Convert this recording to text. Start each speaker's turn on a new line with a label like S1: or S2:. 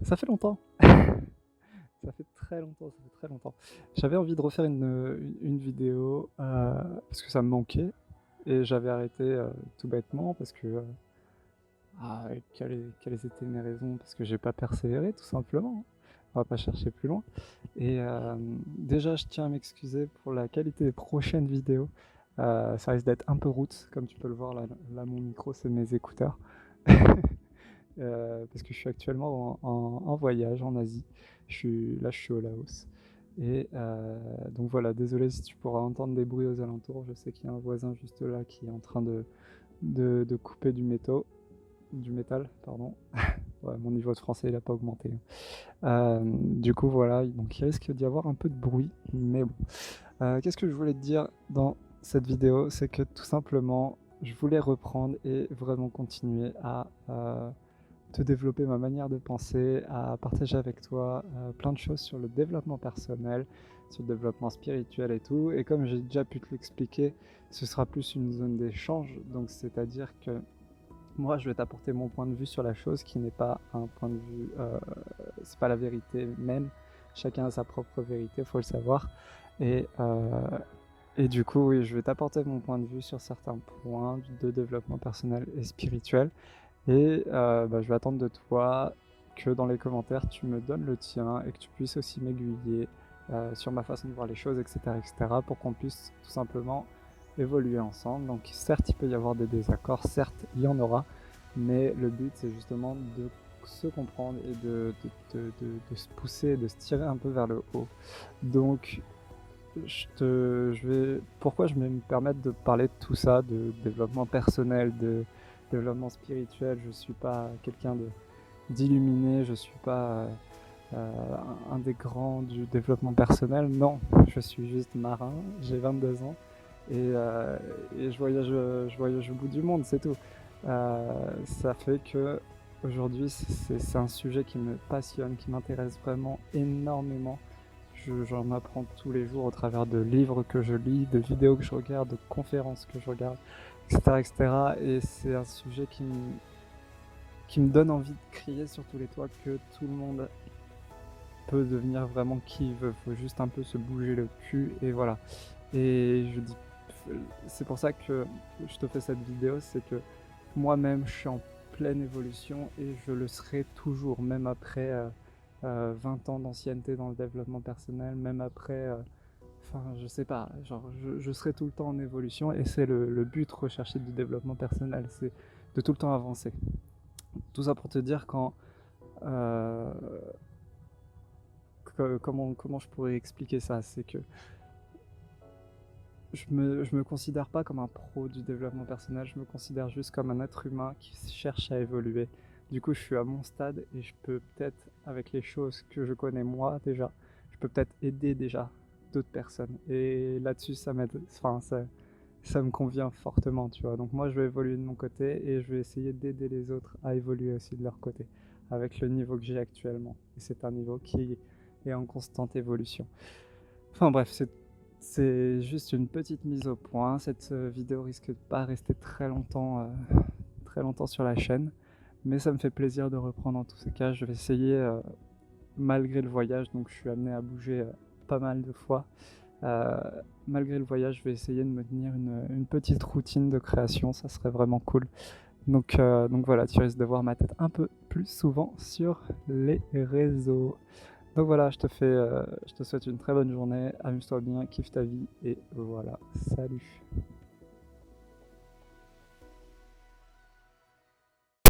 S1: Ça fait longtemps. Ça fait très longtemps, ça fait très longtemps. J'avais envie de refaire une vidéo parce que ça me manquait et j'avais arrêté tout bêtement parce que quelles étaient mes raisons? Parce que j'ai pas persévéré tout simplement, hein. On va pas chercher plus loin. Et déjà, je tiens à m'excuser pour la qualité des prochaines vidéos. Ça risque d'être un peu roots, comme tu peux le voir là mon micro, c'est mes écouteurs. Parce que je suis actuellement en voyage en Asie. Là, je suis au Laos. Et donc voilà, désolé si tu pourras entendre des bruits aux alentours. Je sais qu'il y a un voisin juste là qui est en train de couper du métal, pardon. Ouais, mon niveau de français il n'a pas augmenté. Du coup voilà, donc il risque d'y avoir un peu de bruit, mais bon. Qu'est-ce que je voulais te dire dans cette vidéo? C'est que tout simplement, je voulais reprendre et vraiment continuer à te développer ma manière de penser, à partager avec toi plein de choses sur le développement personnel, sur le développement spirituel et tout. Et comme j'ai déjà pu te l'expliquer, ce sera plus une zone d'échange, donc c'est-à-dire que moi je vais t'apporter mon point de vue sur la chose qui n'est pas un point de vue, c'est pas la vérité même, chacun a sa propre vérité, faut le savoir. Et, euh, et du coup, oui, je vais t'apporter mon point de vue sur certains points de développement personnel et spirituel. Et je vais attendre de toi que dans les commentaires, tu me donnes le tien et que tu puisses aussi m'aiguiller sur ma façon de voir les choses, etc., pour qu'on puisse tout simplement évoluer ensemble. Donc certes, il peut y avoir des désaccords, certes, il y en aura, mais le but, c'est justement de se comprendre et de se pousser, de se tirer un peu vers le haut. Donc, pourquoi je vais me permettre de parler de tout ça, de développement personnel, de développement spirituel. Je suis pas quelqu'un d'illuminé, je suis pas un des grands du développement personnel. Non, je suis juste marin, j'ai 22 ans et je voyage au bout du monde, c'est tout. Ça fait que aujourd'hui, c'est un sujet qui me passionne, qui m'intéresse vraiment énormément. J'en apprends tous les jours au travers de livres que je lis, de vidéos que je regarde, de conférences que je regarde, etc. etc. Et c'est un sujet qui me donne envie de crier sur tous les toits que tout le monde peut devenir vraiment qui il veut. Faut juste un peu se bouger le cul et voilà. Et c'est pour ça que je te fais cette vidéo, c'est que moi-même je suis en pleine évolution et je le serai toujours, même après 20 ans d'ancienneté dans le développement personnel, même après, je sais pas, genre je serai tout le temps en évolution et c'est le but recherché du développement personnel, c'est de tout le temps avancer. Tout ça pour te dire euh, comment je pourrais expliquer ça, c'est que je me considère pas comme un pro du développement personnel, je me considère juste comme un être humain qui cherche à évoluer. Du coup, je suis à mon stade et je peux peut-être, avec les choses que je connais moi déjà, je peux peut-être aider déjà d'autres personnes. Et là-dessus, ça m'aide, ça me convient fortement, tu vois. Donc moi, je vais évoluer de mon côté et je vais essayer d'aider les autres à évoluer aussi de leur côté, avec le niveau que j'ai actuellement. Et c'est un niveau qui est en constante évolution. Enfin bref, c'est juste une petite mise au point. Cette vidéo risque de pas rester très longtemps sur la chaîne, mais ça me fait plaisir de reprendre en tous ces cas. Je vais essayer, malgré le voyage, donc je suis amené à bouger pas mal de fois. Euh, Malgré le voyage, je vais essayer de me tenir une petite routine de création, ça serait vraiment cool. Donc voilà, tu risques de voir ma tête un peu plus souvent sur les réseaux. Donc voilà, je te souhaite une très bonne journée, amuse-toi bien, kiffe ta vie et voilà, salut.